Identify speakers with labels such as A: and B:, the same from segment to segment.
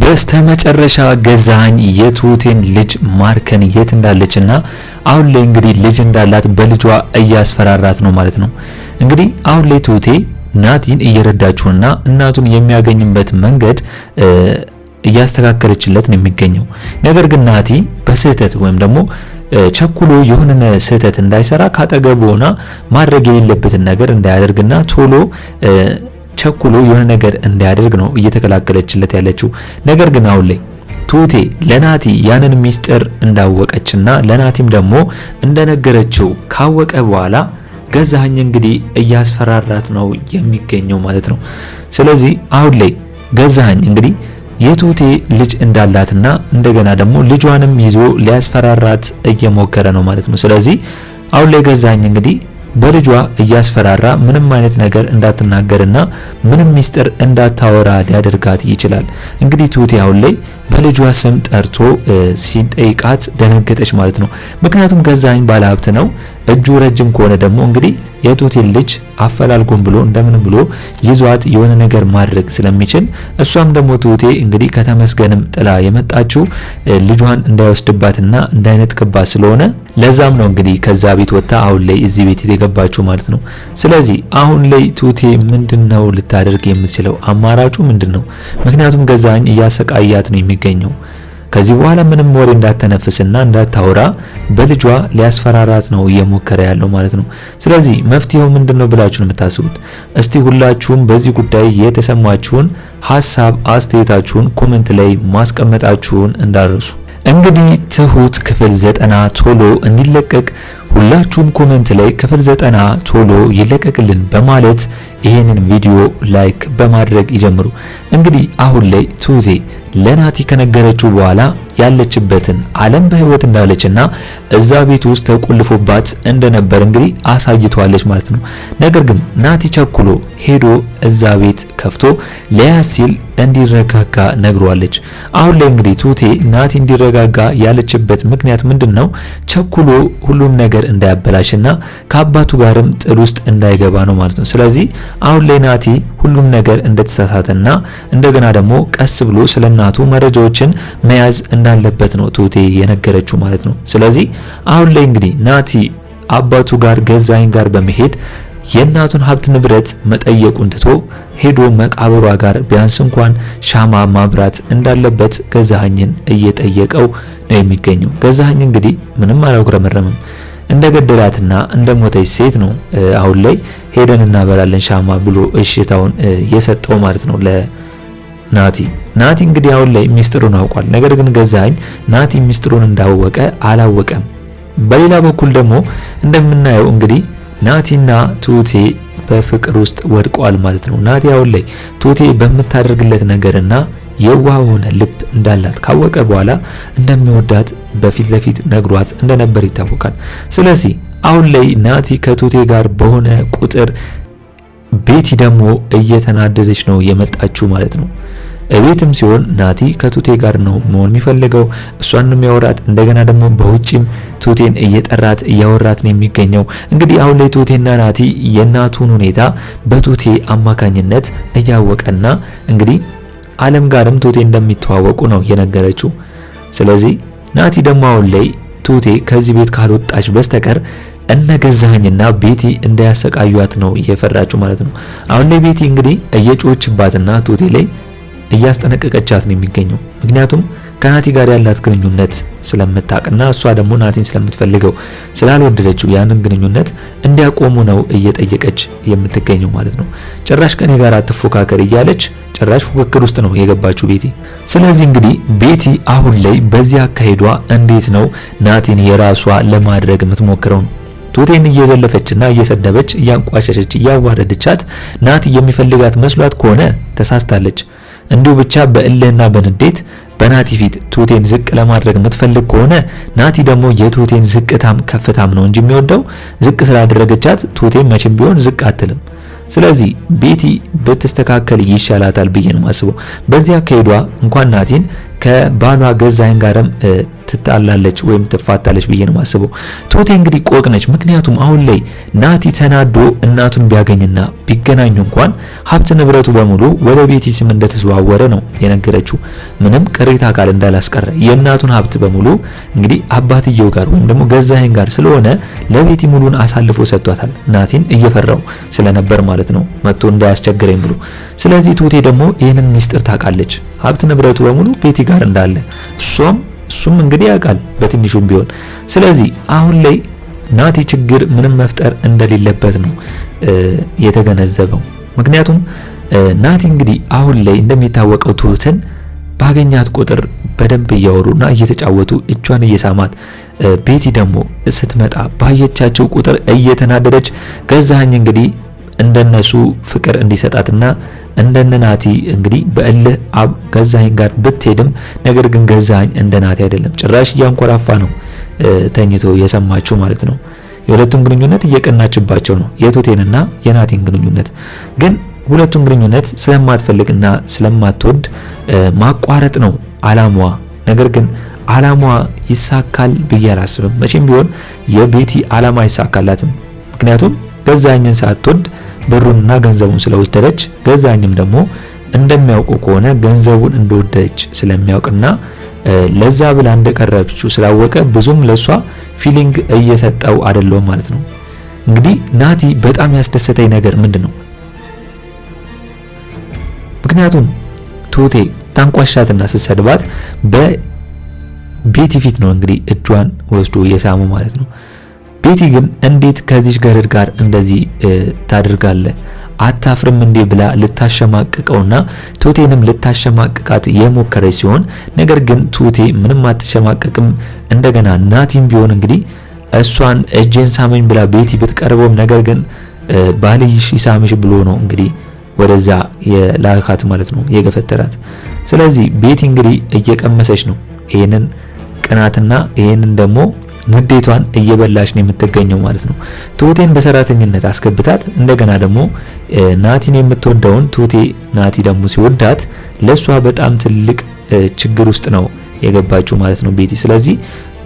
A: በስተመጨረሻ ገዛኸኝ የትሁቴን ልጅ ማርከን የት እንዳለችና አሁን ላይ እንግዲህ ልጅ እንዳላት በልጇ እያስፈራራት ነው ማለት ነው። እንግዲህ አሁን ላይ ትሁቴ ናቲን እየረዳችውና እናቱን የሚያገኝበት መንገድ እያስተካከለችለት ነው የሚገኘው። ነገር ግን ናቲ በስህተት ወይም ደግሞ ቸኩሎ የሆነ ስህተት እንዳይሰራ ካጠገቡ ሆና ማድረግ የሌለበትን ነገር እንዳያደርግና ቶሎ ቸኩሎ የሆነ ነገር እንዳያደርግ ነው እየተከላከለችለት ያለችው። ነገር ግን አሁን ላይ ትሁቴ ለናቲ ያንን ሚስጥር እንዳወቀችና ለናቲም ደግሞ እንደነገረችው ካወቀ በኋላ ገዛኸኝ እንግዲህ እያስፈራራት ነው የሚገኘው ማለት ነው። ስለዚህ አሁን ላይ ገዛኸኝ እንግዲህ የትሁቴ ልጅ እንዳላትና እንደገና ደግሞ ልጇንም ይዞ ሊያስፈራራት እየሞከረ ነው ማለት ነው። ስለዚህ አሁን ላይ ገዛኸኝ እንግዲህ በልጇ እያስፈራራ ምንም አይነት ነገር እንዳትናገርና ምንም ሚስጥር እንዳታወራ ሊያደርጋት ይችላል። እንግዲህ ትሁቴ አሁን ላይ በልጇ ስም ጠርቶ ሲጠይቃት ደነገጠች ማለት ነው። ምክንያቱም ገዛኸኝ ባለሀብት ነው። እጁ ረጅም ከሆነ ደግሞ እንግዲህ የትሁቴን ልጅ አፈላልጎም ብሎ እንደምን ብሎ ይዟት የሆነ ነገር ማድረግ ስለሚችል እሷም ደግሞ ትሁቴ እንግዲህ ከተመስገንም ጥላ የመጣችው ልጇን እንዳይወስድባትና እንዳይነጥቅባት ስለሆነ ለዛም ነው እንግዲህ ከዛ ቤት ወጣ አሁን ላይ እዚህ ቤት የገባችው ማለት ነው። ስለዚህ አሁን ላይ ትሁቴ ምንድነው ልታደርግ የምትችለው? አማራጩ ምንድነው? ምክንያቱም ገዛኸኝ እያሰቃያት ነው የሚገኘው። ከዚህ በኋላ ምንም ወሬ እንዳትተነፍስና እንዳታወራ በልጇ ሊያስፈራራት ነው እየሞከረ ያለው ማለት ነው። ስለዚህ መፍትሄው ምንድነው ብላችሁ ነው የምታስቡት? እስቲ ሁላችሁም በዚህ ጉዳይ የተሰማችሁን ሐሳብ አስተያየታችሁን ኮሜንት ላይ ማስቀመጣችሁን እንዳትረሱ። እንግዲህ ትሁት ክፍል 90 ቶሎ እንዲለቀቅ ሁላችሁም ኮሜንት ላይ ክፍል 90 ቶሎ ይለቀቅልን በማለት ይሄንን ቪዲዮ ላይክ በማድረግ ይጀምሩ። እንግዲህ አሁን ላይ ትሁቴ ለናቲ ከነገረችው በኋላ ያለችበትን ዓለም በህይወት እንዳለችና እዛ ቤት ውስጥ ተቆልፎባት እንደነበር እንግዲህ አሳይቷለች ማለት ነው። ነገር ግን ናቲ ቸኩሎ ሄዶ እዛ ቤት ከፍቶ ሊያዝ ሲል እንዲረጋጋ ነግሯለች። አሁን ላይ እንግዲህ ትሁቴ ናቲ እንዲረጋጋ ያለችበት ምክንያት ምንድነው? ቸኩሎ ሁሉም ነገር እንዳያበላሽና ከአባቱ ጋርም ጥል ውስጥ እንዳይገባ ነው ማለት ነው። ስለዚህ አሁን ላይ ናቲ ሁሉም ነገር እንደተሳሳተና እንደገና ደግሞ ቀስ ብሎ ስለናቱ መረጃዎችን መያዝ እንዳለበት ነው ትሁቴ የነገረችው ማለት ነው። ስለዚህ አሁን ላይ እንግዲህ ናቲ አባቱ ጋር ገዛኸኝ ጋር በመሄድ የእናቱን ሀብት ንብረት መጠየቁን ትቶ ሄዶ መቃብሯ ጋር ቢያንስ እንኳን ሻማ ማብራት እንዳለበት ገዛኸኝን እየጠየቀው ነው የሚገኘው። ገዛኸኝ እንግዲህ ምንም አላጉረመረመም። እንደገደላትና እንደሞተች ሴት ነው አሁን ላይ ሄደን እናበራለን ሻማ ብሎ እሽታውን የሰጠው ማለት ነው ለናቲ። ናቲ እንግዲህ አሁን ላይ ሚስጥሩን አውቋል። ነገር ግን ገዛኸኝ ናቲ ሚስጥሩን እንዳወቀ አላወቀም። በሌላ በኩል ደግሞ እንደምናየው እንግዲህ ናቲና ትሁቴ በፍቅር ውስጥ ወድቀዋል ማለት ነው። ናቲ አሁን ላይ ትሁቴ በምታደርግለት ነገርና የዋህ ሆነ ልብ እንዳላት ካወቀ በኋላ እንደሚወዳት በፊት ለፊት ነግሯት እንደነበር ይታወቃል። ስለዚህ አሁን ላይ ናቲ ከትሁቴ ጋር በሆነ ቁጥር ቤቲ ደግሞ እየተናደደች ነው የመጣችው ማለት ነው። እቤትም ሲሆን ናቲ ከትሁቴ ጋር ነው መሆን የሚፈልገው። እሷን ነው የሚያወራት። እንደገና ደግሞ በውጪም ትሁቴን እየጠራት እያወራት ነው የሚገኘው። እንግዲህ አሁን ላይ ትሁቴና ናቲ የናቱን ሁኔታ በትሁቴ አማካኝነት እያወቀና እንግዲህ ዓለም ጋርም ትሁቴ እንደሚተዋወቁ ነው የነገረችው። ስለዚህ ናቲ ደግሞ አሁን ላይ ትሁቴ ከዚህ ቤት ካልወጣች በስተቀር እነገዛኸኝና ቤቲ እንዳያሰቃዩት ነው እየፈራችው ማለት ነው። አሁን ላይ ቤቲ እንግዲህ እየጮችባትና ትሁቴ ላይ እያስጠነቀቀቻት ነው የሚገኘው። ምክንያቱም ከናቲ ጋር ያላት ግንኙነት ስለምታውቅና እሷ ደግሞ ናቲን ስለምትፈልገው ስላልወደደችው ያንን ግንኙነት እንዲያቆሙ ነው እየጠየቀች የምትገኘው ማለት ነው። ጭራሽ ከኔ ጋር አትፎካከር እያለች ጭራሽ ፉክክር ውስጥ ነው የገባችው ቤቲ። ስለዚህ እንግዲህ ቤቲ አሁን ላይ በዚህ አካሄዷ እንዴት ነው ናቲን የራሷ ለማድረግ የምትሞክረው ነው። ትሁቴን እየዘለፈችና እየሰደበች እያንቋሸሸች እያዋረደቻት ናቲ የሚፈልጋት መስሏት ከሆነ ተሳስታለች። እንዲሁ ብቻ በእልህና በንዴት በናቲ ፊት ትሁቴን ዝቅ ለማድረግ የምትፈልግ ከሆነ ናቲ ደግሞ የትሁቴን ዝቅታም ከፍታም ነው እንጂ የሚወደው ዝቅ ስላደረገቻት ትሁቴን መቼም ቢሆን ዝቅ አትልም። ስለዚህ ቤቲ ብትስተካከል ይሻላታል ብዬ ነው የማስበው። በዚህ አካሄዷ እንኳን ናቲን ከባሏ ገዛኸኝ ጋርም ትጣላለች ወይም ትፋታለች ብዬ ነው ማስበው። ትሁቴ እንግዲህ ቆቅ ነች። ምክንያቱም አሁን ላይ ናቲ ተናዶ እናቱን ቢያገኝና ቢገናኙ እንኳን ሀብት ንብረቱ በሙሉ ወደ ቤቲ ስም እንደተዘዋወረ ነው የነገረችው። ምንም ቅሬታ አካል እንዳላስቀረ የእናቱን ሀብት በሙሉ እንግዲህ አባትየው ጋር ወይም ደግሞ ገዛኸኝ ጋር ስለሆነ ለቤቲ ሙሉን አሳልፎ ሰጥቷታል። ናቲን እየፈራው ስለነበር ማለት ነው መጥቶ እንዳያስቸግረኝ ብሎ። ስለዚህ ትሁቴ ደግሞ ይህንን ሚስጥር ታውቃለች። ሀብት ንብረቱ በሙሉ ቤቲ ጋር እንዳለ እሱም እንግዲህ ያውቃል በትንሹም ቢሆን። ስለዚህ አሁን ላይ ናቲ ችግር ምንም መፍጠር እንደሌለበት ነው የተገነዘበው። ምክንያቱም ናቲ እንግዲህ አሁን ላይ እንደሚታወቀው ትሁትን ባገኛት ቁጥር በደንብ እያወሩና እየተጫወቱ እጇን እየሳማት፣ ቤቲ ደግሞ ስትመጣ ባየቻቸው ቁጥር እየተናደደች ገዛኸኝ እንግዲህ እንደነሱ ፍቅር እንዲሰጣትና እንደነ ናቲ እንግዲህ በእልህ ገዛኸኝ ጋር ብትሄድም ነገር ግን ገዛኸኝ እንደ ናቲ አይደለም፣ ጭራሽ እያንኮራፋ ነው ተኝቶ የሰማችው ማለት ነው። የሁለቱን ግንኙነት እየቀናችባቸው ነው፣ የቱቴንና የናቲን ግንኙነት። ግን ሁለቱን ግንኙነት ስለማትፈልግና ስለማትወድ ማቋረጥ ነው አላማዋ። ነገር ግን አላማዋ ይሳካል ብዬ አላስብም። መቼም ቢሆን የቤቲ አላማ አይሳካላትም። ምክንያቱም ገዛኸኝን ሳትወድ ብሩንና ገንዘቡን ስለወደደች፣ ገዛኸኝም ደግሞ እንደሚያውቁ ከሆነ ገንዘቡን እንደወደደች ስለሚያውቅና ለዛ ብላ እንደቀረበችው ስላወቀ ብዙም ለሷ ፊሊንግ እየሰጠው አይደለም ማለት ነው። እንግዲህ ናቲ በጣም ያስደሰተኝ ነገር ምንድነው? ምክንያቱም ትሁቴ ታንቋሻትና ስትሰድባት በቤቲ ፊት ነው እንግዲህ እጇን ወስዶ የሳሙ ማለት ነው። ቤቲ ግን እንዴት ከዚህ ገረድ ጋር እንደዚህ ታደርጋለህ? አታፍርም እንዴ ብላ ልታሸማቅቀውና ትሁቴንም ልታሸማቅቃት የሞከረች ሲሆን ነገር ግን ትሁቴ ምንም አትሸማቀቅም። እንደገና ናቲም ቢሆን እንግዲህ እሷን እጄን ሳመኝ ብላ ቤቲ ብትቀርበውም ነገር ግን ባልይሽ ይሳምሽ ብሎ ነው እንግዲህ ወደዛ የላካት ማለት ነው የገፈተራት። ስለዚህ ቤቲ እንግዲህ እየቀመሰች ነው ይሄንን ቅናትና ይሄንን ደግሞ ንዴቷን እየበላሽ ነው የምትገኘው ማለት ነው። ትሁቴን በሰራተኝነት አስገብታት እንደገና ደግሞ ናቲን የምትወደውን ትሁቴ ናቲ ደግሞ ሲወዳት ለሷ በጣም ትልቅ ችግር ውስጥ ነው የገባችው ማለት ነው ቤቲ። ስለዚህ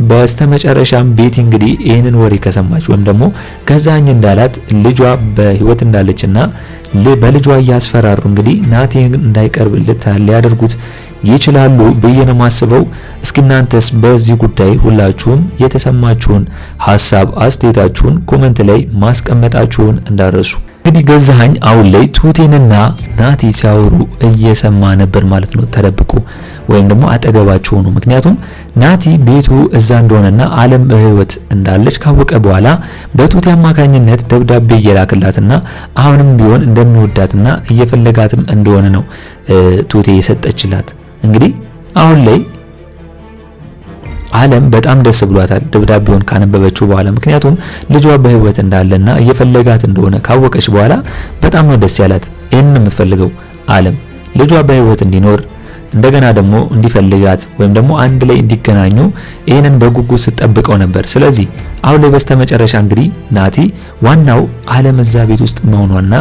A: በስተመጨረሻም ቤቲ እንግዲህ ይህንን ወሬ ከሰማች ወይም ደግሞ ገዛኸኝ እንዳላት ልጇ በህይወት እንዳለችና በልጇ እያስፈራሩ እንግዲህ ናቲን እንዳይቀርብ ሊያደርጉት ይችላሉ ብዬ ነው ማስበው። እስኪ እናንተስ በዚህ ጉዳይ ሁላችሁም የተሰማችሁን ሐሳብ አስተያየታችሁን ኮሜንት ላይ ማስቀመጣችሁን እንዳረሱ። እንግዲህ ገዛኸኝ አሁን ላይ ትሁቴንና ናቲ ሲያወሩ እየሰማ ነበር ማለት ነው ተደብቆ ወይም ደግሞ አጠገባቸው ነው። ምክንያቱም ናቲ ቤቱ እዛ እንደሆነና ዓለም በህይወት እንዳለች ካወቀ በኋላ በትሁቴ አማካኝነት ደብዳቤ እየላከላትና አሁንም ቢሆን እንደሚወዳትና እየፈለጋትም እንደሆነ ነው ትሁቴ የሰጠችላት። እንግዲህ አሁን ላይ ዓለም በጣም ደስ ብሏታል ደብዳቤውን ካነበበችው በኋላ። ምክንያቱም ልጇ በህይወት እንዳለና እየፈለጋት እንደሆነ ካወቀች በኋላ በጣም ነው ደስ ያላት። ይሄንን የምትፈልገው ዓለም ልጇ በህይወት እንዲኖር እንደገና ደግሞ እንዲፈልጋት ወይም ደግሞ አንድ ላይ እንዲገናኙ ይሄንን በጉጉት ስትጠብቀው ነበር። ስለዚህ አሁን ላይ በስተመጨረሻ እንግዲህ ናቲ ዋናው ዓለም እዛ ቤት ውስጥ መሆኗና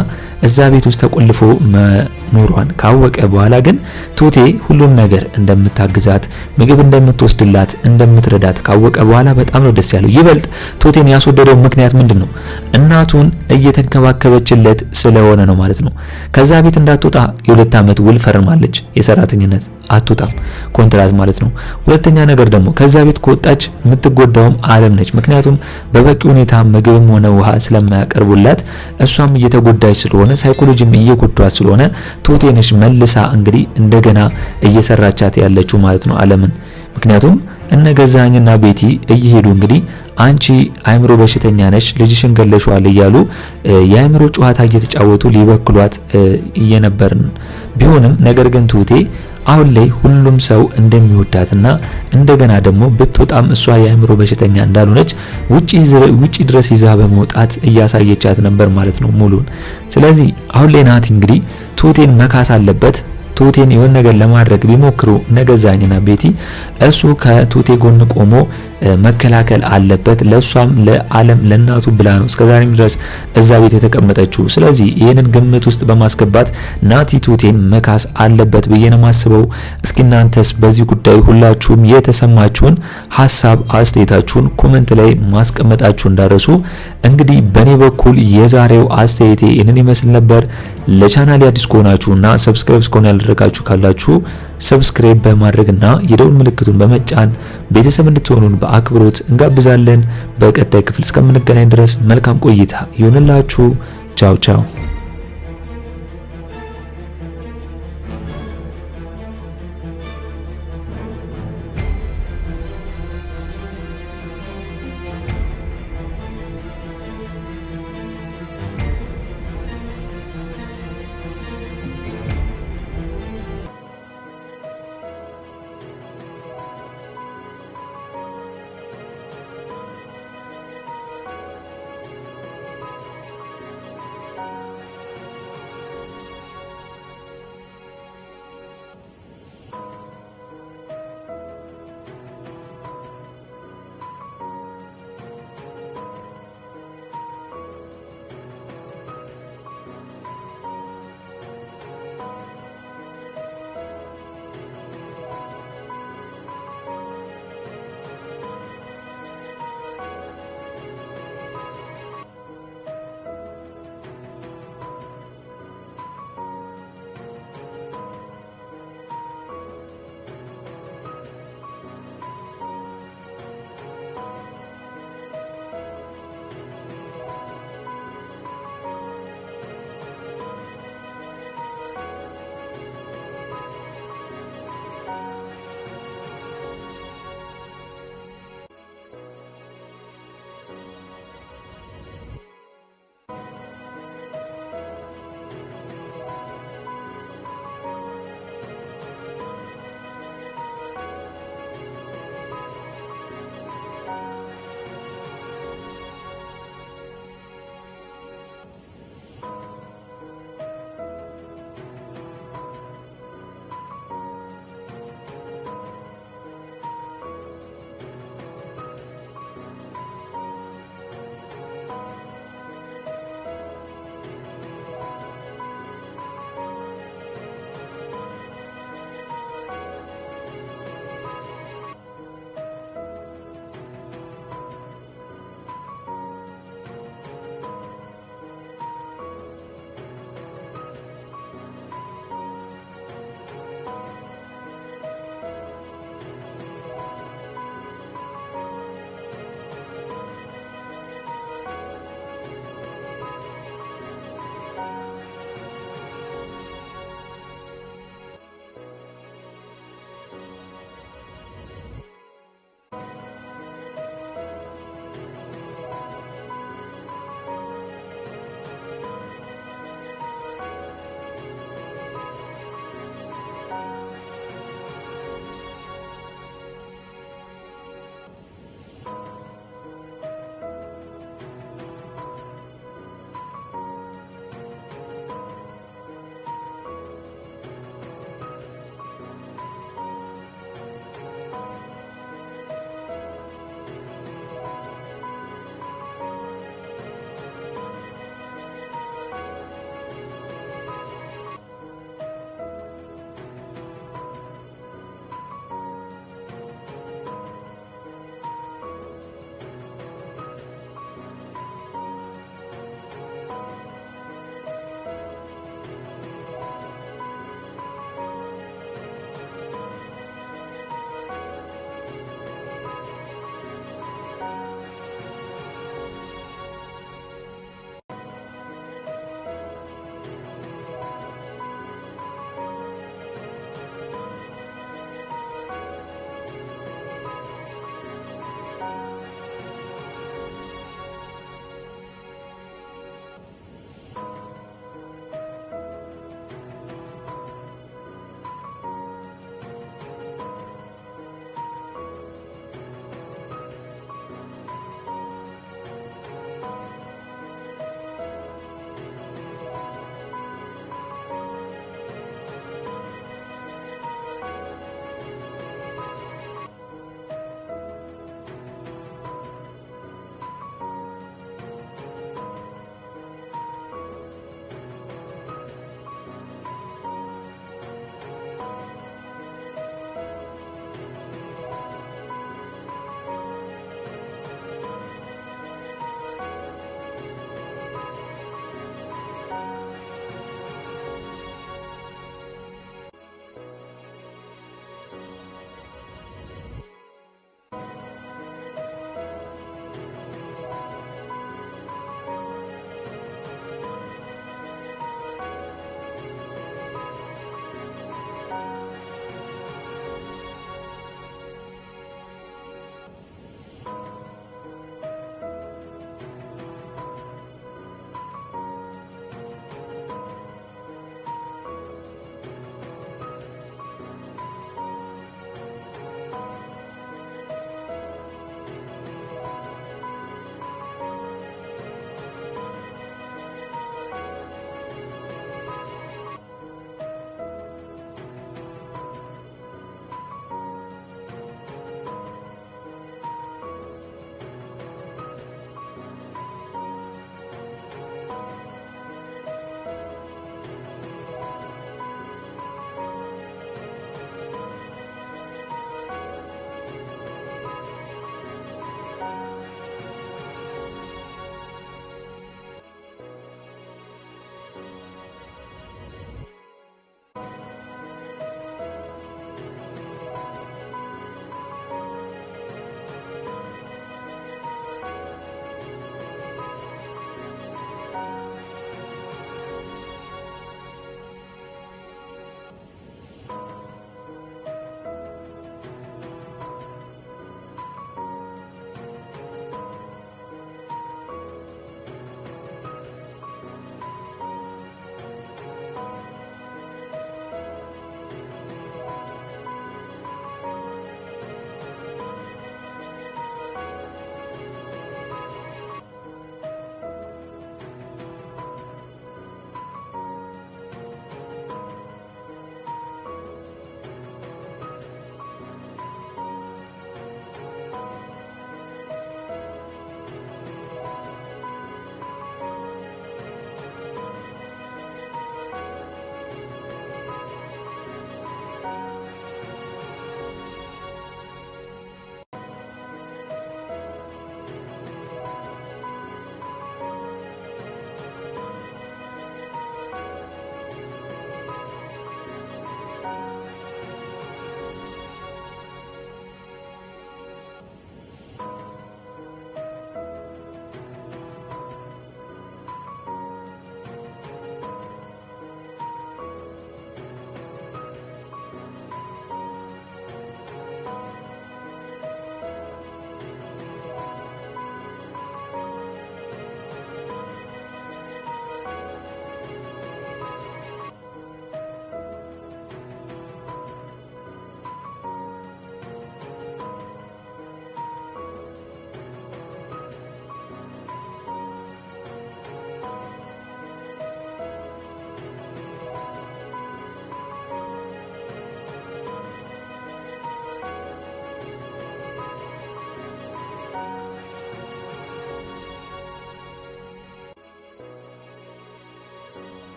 A: እዛ ቤት ውስጥ ተቆልፎ መኖሯን ካወቀ በኋላ ግን ትሁቴ ሁሉም ነገር እንደምታግዛት፣ ምግብ እንደምትወስድላት፣ እንደምትረዳት ካወቀ በኋላ በጣም ነው ደስ ያለው። ይበልጥ ትሁቴን ያስወደደው ምክንያት ምንድነው? እናቱን እየተንከባከበችለት ስለሆነ ነው ማለት ነው። ከዛ ቤት እንዳትወጣ የ2 ዓመት ውል ፈርማለች። የሰራተኝነት አትወጣም ኮንትራት ማለት ነው። ሁለተኛ ነገር ደግሞ ከዛ ቤት ከወጣች የምትጎዳውም ዓለም ነች። ምክንያቱም በበቂ ሁኔታ ምግብም ሆነ ውሃ ስለማያቀርቡላት እሷም እየተጎዳች ስለሆነ ሳይኮሎጂም እየጎዳት ስለሆነ ትሁቴ ነች መልሳ እንግዲህ እንደገና እየሰራቻት ያለችው ማለት ነው ዓለምን። ምክንያቱም እነ ገዛኸኝና ቤቲ እየሄዱ እንግዲህ አንቺ አእምሮ በሽተኛ ነሽ ልጅሽን ገለሽዋል እያሉ የአእምሮ ጨዋታ እየተጫወቱ ሊበክሏት እየነበርን ቢሆንም ነገር ግን ትሁቴ አሁን ላይ ሁሉም ሰው እንደሚወዳትና እንደገና ደግሞ ብትወጣም እሷ የአእምሮ በሽተኛ እንዳልሆነች ውጪ ድረስ ይዛ በመውጣት እያሳየቻት ነበር ማለት ነው ሙሉን። ስለዚህ አሁን ላይ ናቲ እንግዲህ ትሁቴን መካስ አለበት። ትሁቴን የሆነ ነገር ለማድረግ ቢሞክሩ ነገዛኝና ቤቲ እሱ ከትሁቴ ጎን ቆሞ መከላከል አለበት። ለሷም ለዓለም ለእናቱ ብላ ነው እስከዛሬም ድረስ እዛ ቤት የተቀመጠችው። ስለዚህ ይህንን ግምት ውስጥ በማስገባት ናቲ ቱቴን መካስ አለበት ብዬ ነው የማስበው። እስኪ እናንተስ በዚህ ጉዳይ ሁላችሁም የተሰማችሁን ሀሳብ አስተያየታችሁን ኮሜንት ላይ ማስቀመጣችሁ እንዳረሱ። እንግዲህ በኔ በኩል የዛሬው አስተያየቴ ይህንን ይመስል ነበር። ለቻናሌ አዲስ ከሆናችሁና ሰብስክራይብ እስከሆነ ያልደረጋችሁ ካላችሁ ሰብስክራይብ በማድረግና የደውል ምልክቱን በመጫን ቤተሰብ እንድትሆኑን በአክብሮት እንጋብዛለን። በቀጣይ ክፍል እስከምንገናኝ ድረስ መልካም ቆይታ ይሁንላችሁ። ቻው ቻው።